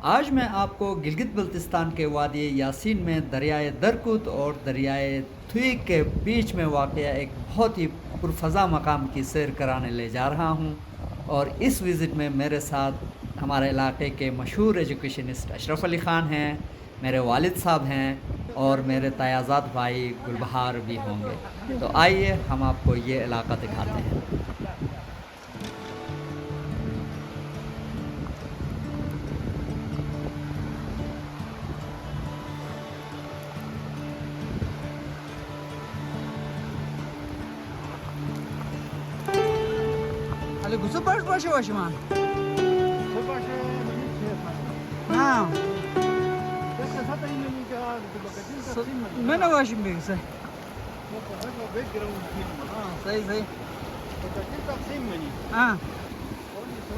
आज मैं आपको गिलगित बल्तिस्तान के वादी यासीन में दरियाए दरकुत और दरियाए थुई के बीच में वाक़या एक बहुत ही पुरफ़ज़ा मकाम की सैर कराने ले जा रहा हूँ। और इस विज़िट में मेरे साथ हमारे इलाके के मशहूर एजुकेशनिस्ट अशरफ अली ख़ान हैं, मेरे वालिद साहब हैं और मेरे तायाज़ाद भाई गुलबहार भी होंगे। तो आइए हम आपको ये इलाका दिखाते हैं। Ali gusto başı başı man. Zobaczę, no nic nie ma. Ha. Jeszcze za to inne nie działa, tylko gadzinka zimna. Mena başım bilgisi. No to chyba wygrał zimno. Sayı sayı. To gadzinka zimna. Ha. Oni są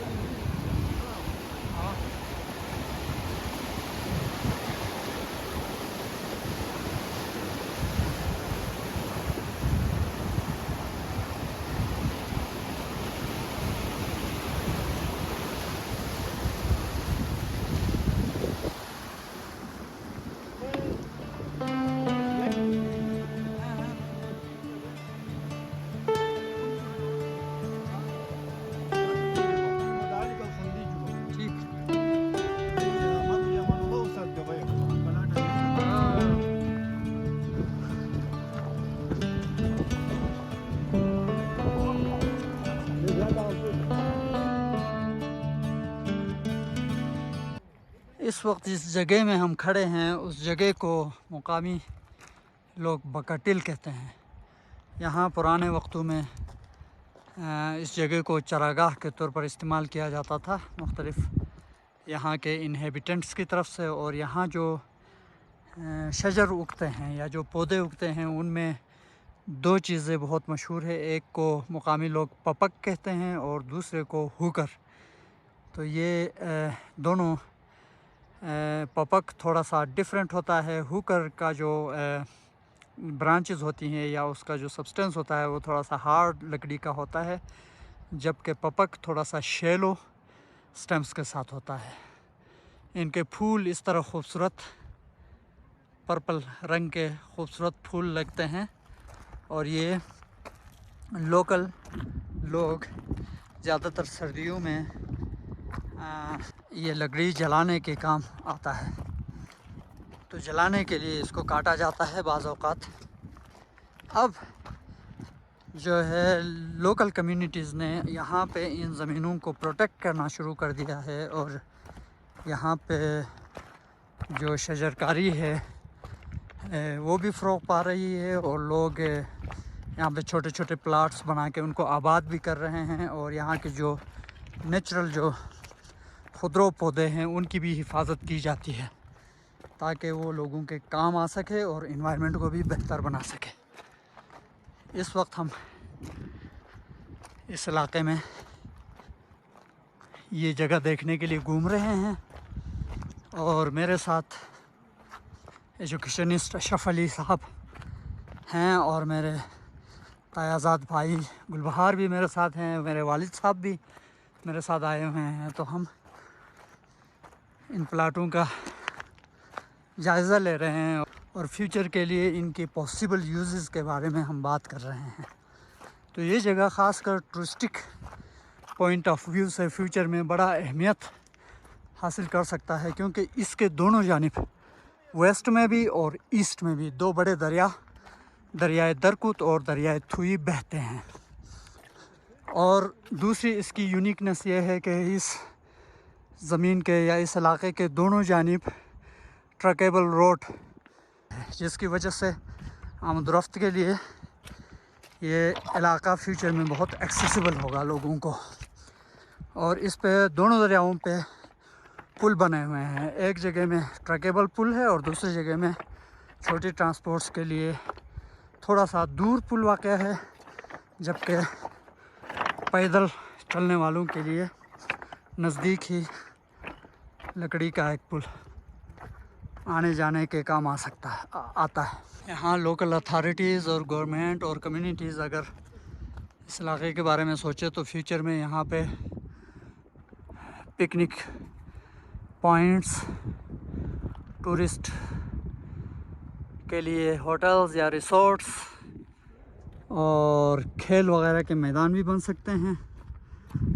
ठीक. इस वक्त जिस जगह में हम खड़े हैं उस जगह को मुकामी लोग बकटिल कहते हैं। यहाँ पुराने वक्तों में इस जगह को चरागाह के तौर पर इस्तेमाल किया जाता था मुख्तलिफ़ यहाँ के इन्हेबिटेंट्स की तरफ से। और यहाँ जो शजर उगते हैं या जो पौधे उगते हैं उनमें दो चीज़ें बहुत मशहूर है। एक को मुकामी लोग पपक कहते हैं और दूसरे को हुकर। तो ये दोनों पपक थोड़ा सा डिफरेंट होता है। हुकर का जो ब्रांचेस होती हैं या उसका जो सब्सटेंस होता है वो थोड़ा सा हार्ड लकड़ी का होता है, जबकि पपक थोड़ा सा शैलो स्टेम्स के साथ होता है। इनके फूल इस तरह खूबसूरत पर्पल रंग के खूबसूरत फूल लगते हैं और ये लोकल लोग ज़्यादातर सर्दियों में ये लकड़ी जलाने के काम आता है। तो जलाने के लिए इसको काटा जाता है बाज़ औक़ात। अब जो है लोकल कम्युनिटीज़ ने यहाँ पे इन ज़मीनों को प्रोटेक्ट करना शुरू कर दिया है और यहाँ पे जो शजरकारी है वो भी फ़रोग़ पा रही है और लोग यहाँ पे छोटे छोटे प्लाट्स बना के उनको आबाद भी कर रहे हैं। और यहाँ के जो नेचुरल जो खुदरो पौधे हैं उनकी भी हिफाजत की जाती है ताकि वो लोगों के काम आ सके और इन्वायरमेंट को भी बेहतर बना सके। इस वक्त हम इस इलाके में ये जगह देखने के लिए घूम रहे हैं और मेरे साथ एजुकेशनिस्ट अशरफ अली साहब हैं और मेरे तायाज़ाद भाई गुलबहार भी मेरे साथ हैं, मेरे वालिद साहब भी मेरे साथ आए हुए हैं। तो हम इन प्लाटों का जायज़ा ले रहे हैं और फ्यूचर के लिए इनकी पॉसिबल यूज़ेस के बारे में हम बात कर रहे हैं। तो ये जगह ख़ास कर टूरिस्टिक पॉइंट ऑफ व्यू से फ्यूचर में बड़ा अहमियत हासिल कर सकता है, क्योंकि इसके दोनों जानिब वेस्ट में भी और ईस्ट में भी दो बड़े दरिया दरियाए दरकुत और दरियाए थुई बहते हैं। और दूसरी इसकी यूनिकनेस ये है कि इस ज़मीन के या इस इलाके के दोनों जानिब ट्रकेबल रोड है, जिसकी वजह से आमद-ओ-रफ्त के लिए ये इलाका फ्यूचर में बहुत एक्सेसिबल होगा लोगों को। और इस पे दोनों दरियाओं पे पुल बने हुए हैं। एक जगह में ट्रकेबल पुल है और दूसरी जगह में छोटी ट्रांसपोर्ट्स के लिए थोड़ा सा दूर पुल वाक़या है, जबकि पैदल चलने वालों के लिए नज़दीक ही लकड़ी का एक पुल आने जाने के काम आ सकता है आता है। यहाँ लोकल अथॉरिटीज़ और गवर्नमेंट और कम्युनिटीज़ अगर इस इलाके के बारे में सोचे तो फ्यूचर में यहाँ पे पिकनिक पॉइंट्स, टूरिस्ट के लिए होटल्स या रिसोर्ट्स और खेल वगैरह के मैदान भी बन सकते हैं।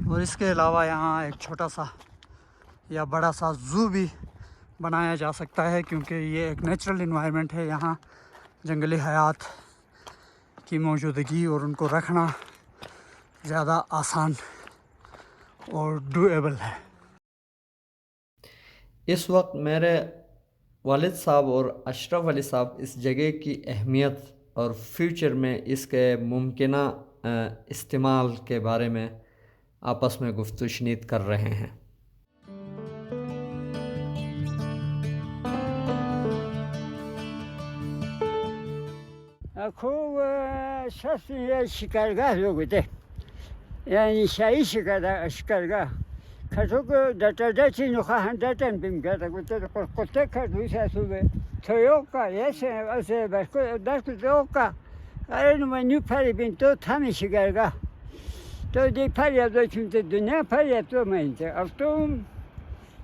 और इसके अलावा यहाँ एक छोटा सा या बड़ा सा ज़ू भी बनाया जा सकता है, क्योंकि ये एक नेचुरल इन्वायरमेंट है। यहाँ जंगली हयात की मौजूदगी और उनको रखना ज़्यादा आसान और डूएबल है। इस वक्त मेरे वालिद साहब और अशरफ अली साहब इस जगह की अहमियत और फ्यूचर में इसके मुमकिना इस्तेमाल के बारे में आपस में गुफ्तगू शनीद कर रहे हैं। खूब सस्ती शिकारगाह लोग होते, यानी शाही शिकारगाह खतों दटाची नुखा हंडटन बिम करता कुत्ते का दूसरा सुबह थोयों का ऐसे ऐसे बस को 10 लोग का अरे नुमान्यू फरी बिन तो थामी शिकारगाह तो दे फरी अब तो चुनते दुनिया फरी अब तो मैं इंते अब तो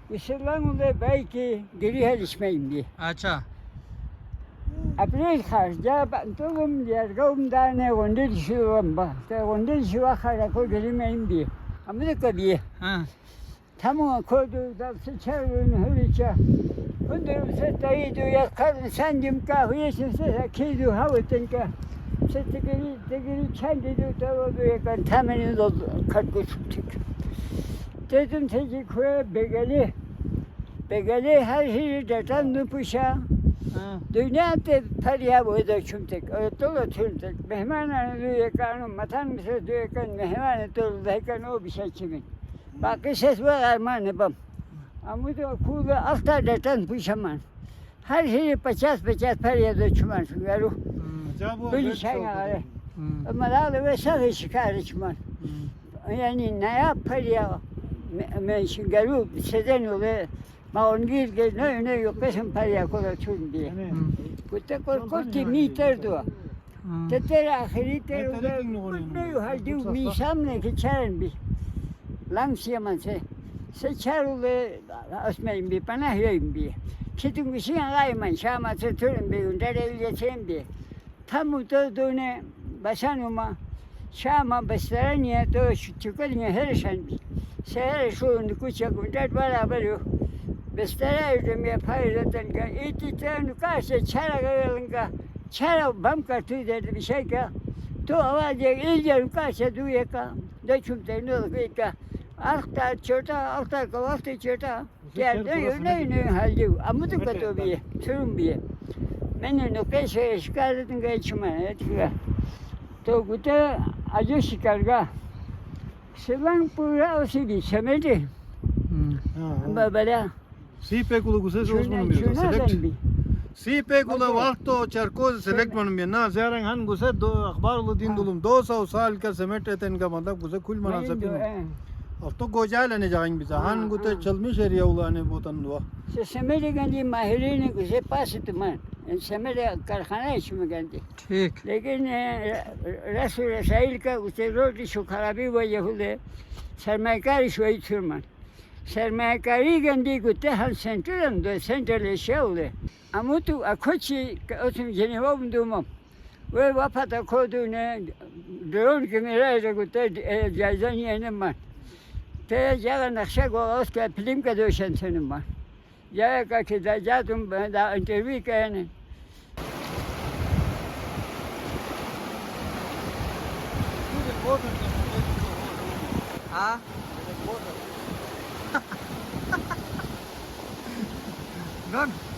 इससे लंगुले बाई की गिरी है इसमें इंदी अच्छा अपने खास जब तो हम यार गाँव दाने वंडे शुरू बा तो वंडे शुरू खाया कोई गिरी में इंदी हमने कभी हाँ थामो खोदु दब से चलून हुईचा उधर से ताई जो या कर संजम का हुए से खीदु हावतन का से तगरी छंदी जो तो वो एक थामने दो खट को ठीक ते तुम से जी खोए बेगले हर ही डटन न पुशा दुनिया ते फरिया वो दो छुमते तो छुमते मेहमान आने एक कानो मथान से दो एक मेहमान तो लेकर नो विषय छिमिन बाकी ses var armağanı bam. Ama da kula altta datan pişman. Her şeyi paças paraya çuman şu garu. Böyle şey var. Ama da ve sahi şikayet çuman. Yani ne yap paraya men şu garu seden oluyor. Ma on gel ne yok peşin paraya kola çun diye. Kutte korkti meter do. Teter ahiri ter ne yok halde mi samne ki çaren bir. Langsyaman se çarule asmayın bir panahıyım bir. Kitin bir şey anlayman şama tuturum bir gündere ileteyim bir. Tam o da döne basanıma şama bastaraniye to şu çıkarınca her şey bir. Seher şu kuçak günder beraber yok. Bastara ödüm yapayırdan ka ititen karşı çara galınga çara bam kartı derdi bir şey ka. To avacı ilgili karşı duyaka. Da çumte ne olur ka. Altta छोटा altta कवास्ते छोटा क्या नहीं हालू अमुत का तो भी शुरू भी है मैंने नुके से शिकायत गई छुमाने था तो गुटे आजो शिकारगा सेवन पूरा उसी भी समेटे बाबा सीपे को गुस्से से उसमें भी सेलेक्ट सीपे को वक्त तो चरको सेलेक्ट मन में ना ज़्यादा हन गुस्से दो अखबार लो दिन दुलम 200 साल का समेटे थे इनका मतलब गुस्से खुल मना सकते अब तो गोजाल ने जाएंगे बिचा हन गुते चलमी शरिया उलाने बोतन दुआ से समेटे गंदी माहिरीन गुस्से पास तो मन समेटे कारखाना इसमें गंदी ठीक लेकिन रसूल रसाइल का उसे रोटी शो खराबी वजह हुए सरमाकारी शोई छुरमन सरमाकारी गंदी गुते हर सेंटर अंदर सेंटर ले शाउले अमुतु अखोची उसमें जनेवा बंदुमम वे वापस अखोदु ने ड्रोन कैमरा है गुते जायजा नहीं है न मन ते जगह नक्शा को उसका फिल्म का दोषन से न मन जगह का कि जा तुम दा इंटरव्यू करने हाँ Good.